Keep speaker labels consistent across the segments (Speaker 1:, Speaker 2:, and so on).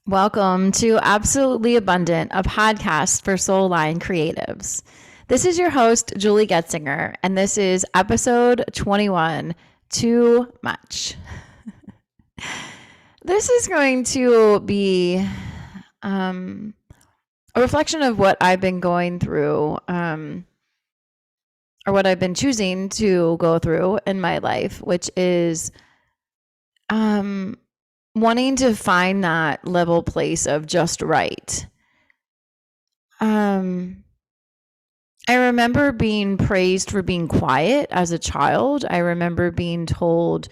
Speaker 1: Welcome to Absolutely Abundant, a podcast for soul line creatives. This is your host, Julie Goetzinger, and this is episode 21, Too Much. This is going to be a reflection of what I've been going through, or what I've been choosing to go through in my life, which is wanting to find that level place of just right. I remember being praised for being quiet as a child. I remember being told,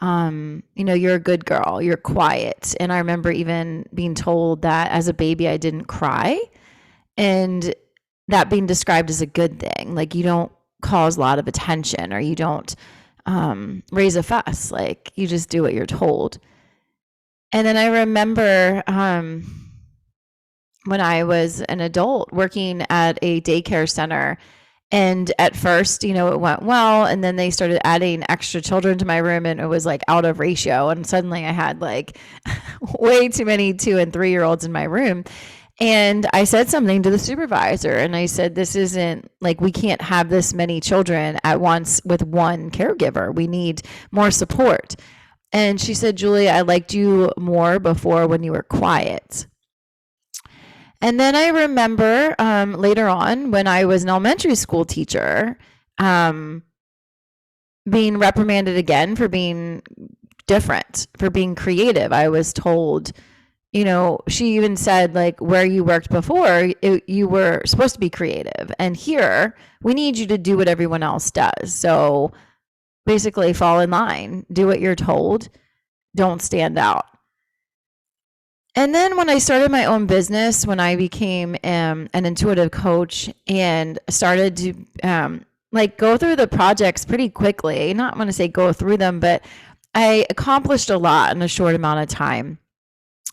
Speaker 1: you're a good girl, you're quiet. And I remember even being told that as a baby, I didn't cry, and that being described as a good thing. Like, you don't cause a lot of attention, or you don't raise a fuss. Like, you just do what you're told. And then I remember when I was an adult working at a daycare center, and at first, it went well, and then they started adding extra children to my room, and it was like out of ratio, and suddenly I had like way too many 2- and 3-year-olds in my room. And I said something to the supervisor, and I said, this isn't like, we can't have this many children at once with one caregiver. We need more support. And she said, Julie, I liked you more before when you were quiet. And then I remember later on, when I was an elementary school teacher, being reprimanded again for being different, for being creative. I was told, she even said, like, where you worked before, you were supposed to be creative. And here, we need you to do what everyone else does. So basically, fall in line, do what you're told, don't stand out. And then when I started my own business, when I became an intuitive coach and started to go through the projects pretty quickly, not want to say go through them, but I accomplished a lot in a short amount of time.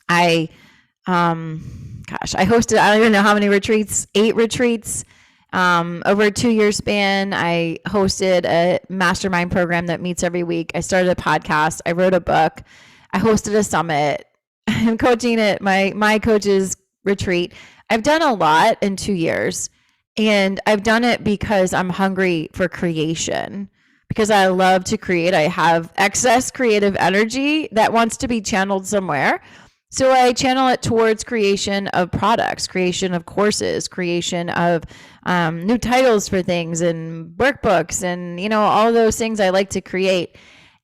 Speaker 1: I hosted, I don't even know how many retreats, 8 retreats. Over a 2-year span, I hosted a mastermind program that meets every week. I started a podcast. I wrote a book. I hosted a summit. I'm coaching at my coach's retreat. I've done a lot in 2 years, and I've done it because I'm hungry for creation, because I love to create. I have excess creative energy that wants to be channeled somewhere. So I channel it towards creation of products, creation of courses, creation of new titles for things and workbooks and, all those things I like to create.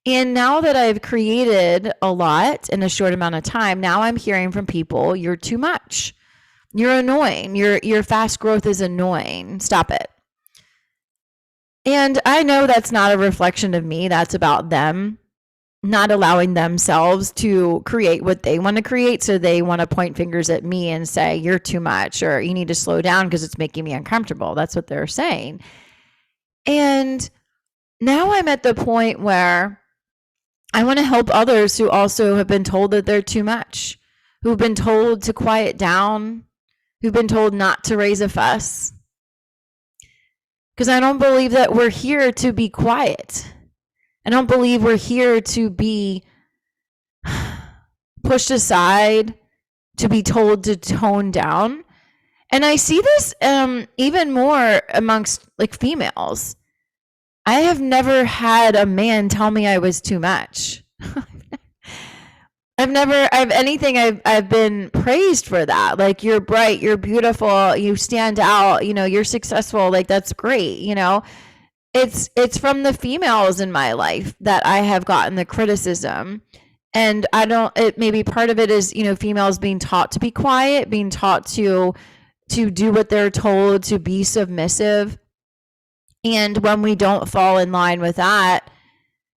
Speaker 1: And now that I've created a lot in a short amount of time, now I'm hearing from people, you're too much. You're annoying. Your fast growth is annoying. Stop it. And I know that's not a reflection of me. That's about them not allowing themselves to create what they want to create. So they want to point fingers at me and say, you're too much, or you need to slow down because it's making me uncomfortable. That's what they're saying. And now I'm at the point where I want to help others who also have been told that they're too much, who've been told to quiet down, who've been told not to raise a fuss. Because I don't believe that we're here to be quiet. I don't believe we're here to be pushed aside, to be told to tone down. And I see this even more amongst like females. I have never had a man tell me I was too much. I've been praised for that. Like, you're bright, you're beautiful, you stand out, you're successful. Like, that's great. It's from the females in my life that I have gotten the criticism. And maybe part of it is, females being taught to be quiet, being taught to do what they're told, to be submissive. And when we don't fall in line with that,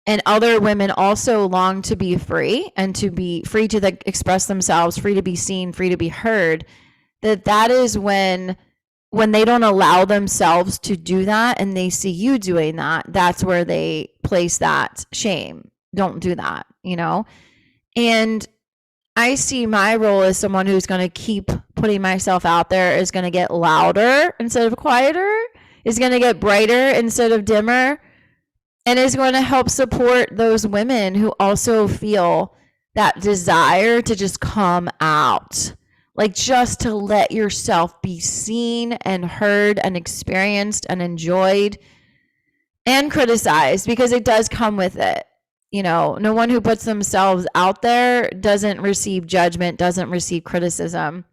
Speaker 1: and other women also long to be free and to be free to express themselves, free to be seen, free to be heard, that is when they don't allow themselves to do that and they see you doing that, that's where they place that shame. Don't do that, And I see my role as someone who's going to keep putting myself out there, is going to get louder instead of quieter, is going to get brighter instead of dimmer, and is going to help support those women who also feel that desire to just come out, like just to let yourself be seen and heard and experienced and enjoyed and criticized, because it does come with it. No one who puts themselves out there doesn't receive judgment, doesn't receive criticism.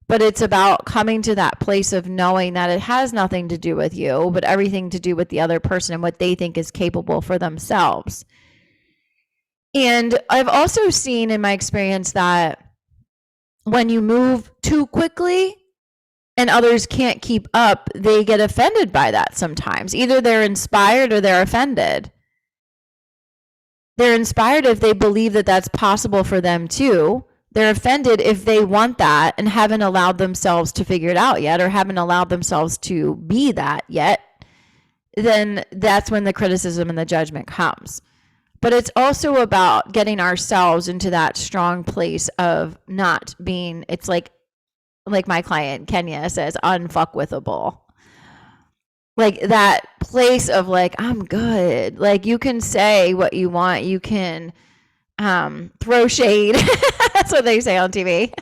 Speaker 1: But it's about coming to that place of knowing that it has nothing to do with you, but everything to do with the other person and what they think is capable for themselves. And I've also seen in my experience that when you move too quickly and others can't keep up, they get offended by that sometimes. Either they're inspired or they're offended. They're inspired if they believe that that's possible for them too. They're offended if they want that and haven't allowed themselves to figure it out yet, or haven't allowed themselves to be that yet. Then that's when the criticism and the judgment comes. But it's also about getting ourselves into that strong place of not being, it's like my client Kenya says, unfuckwithable. Like that place of like, I'm good. Like you can say what you want. You can throw shade. That's what they say on TV.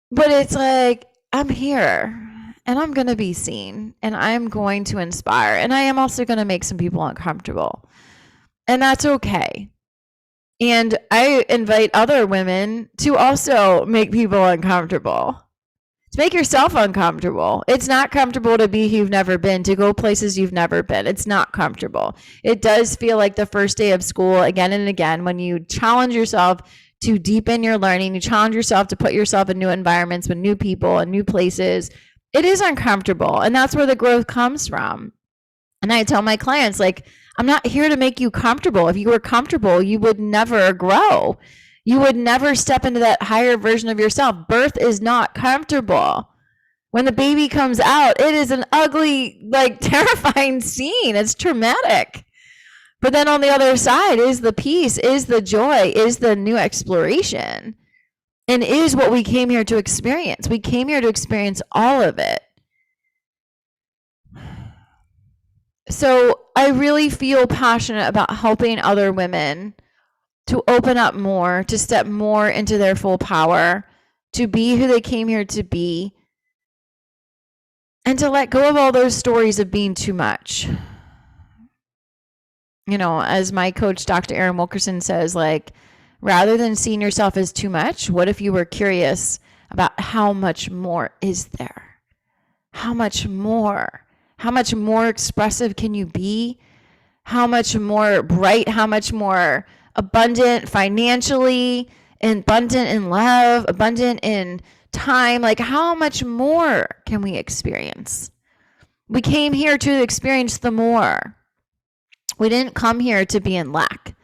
Speaker 1: But it's like, I'm here and I'm going to be seen and I'm going to inspire. And I am also going to make some people uncomfortable. And that's okay. And I invite other women to also make people uncomfortable. To make yourself uncomfortable. It's not comfortable to be who you've never been, to go places you've never been. It's not comfortable. It does feel like the first day of school again and again when you challenge yourself to deepen your learning, you challenge yourself to put yourself in new environments with new people and new places. It is uncomfortable, and that's where the growth comes from. And I tell my clients, like, I'm not here to make you comfortable. If you were comfortable, you would never grow. You would never step into that higher version of yourself. Birth is not comfortable. When the baby comes out, it is an ugly, like terrifying scene. It's traumatic. But then on the other side is the peace, is the joy, is the new exploration, and is what we came here to experience. We came here to experience all of it. So I really feel passionate about helping other women to open up more, to step more into their full power, to be who they came here to be, and to let go of all those stories of being too much. As my coach, Dr. Erin Wilkerson says, like, rather than seeing yourself as too much, what if you were curious about how much more is there? How much more? How much more expressive can you be? How much more bright? How much more abundant financially, abundant in love, abundant in time? Like, how much more can we experience? We came here to experience the more. We didn't come here to be in lack.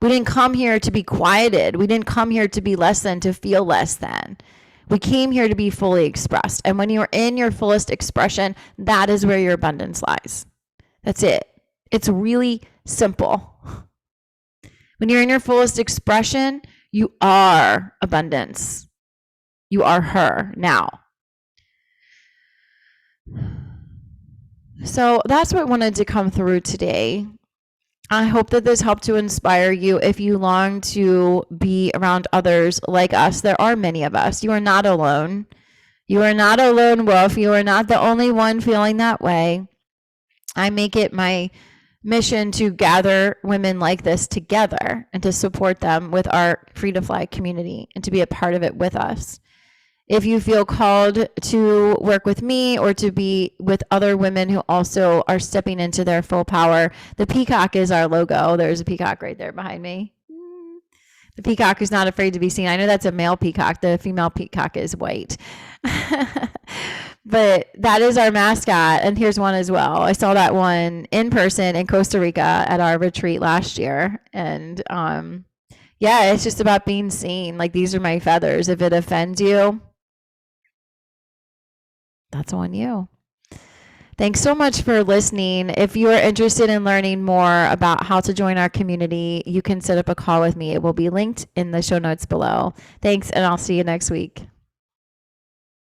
Speaker 1: We didn't come here to be quieted. We didn't come here to be less than, to feel less than. We came here to be fully expressed. And when you're in your fullest expression, that is where your abundance lies. That's it. It's really simple. When you're in your fullest expression, you are abundance. You are her now. So that's what I wanted to come through today. I hope that this helped to inspire you. If you long to be around others like us, there are many of us. You are not alone. You are not a lone wolf. You are not the only one feeling that way. I make it my mission to gather women like this together and to support them with our Free to Fly community and to be a part of it with us. If you feel called to work with me or to be with other women who also are stepping into their full power, the peacock is our logo. There's a peacock right there behind me. The peacock is not afraid to be seen. I know that's a male peacock. The female peacock is white. But that is our mascot. And here's one as well. I saw that one in person in Costa Rica at our retreat last year. And yeah, it's just about being seen. Like, these are my feathers. If it offends you, that's on you. Thanks so much for listening. If you are interested in learning more about how to join our community, you can set up a call with me. It will be linked in the show notes below. Thanks, and I'll see you next week.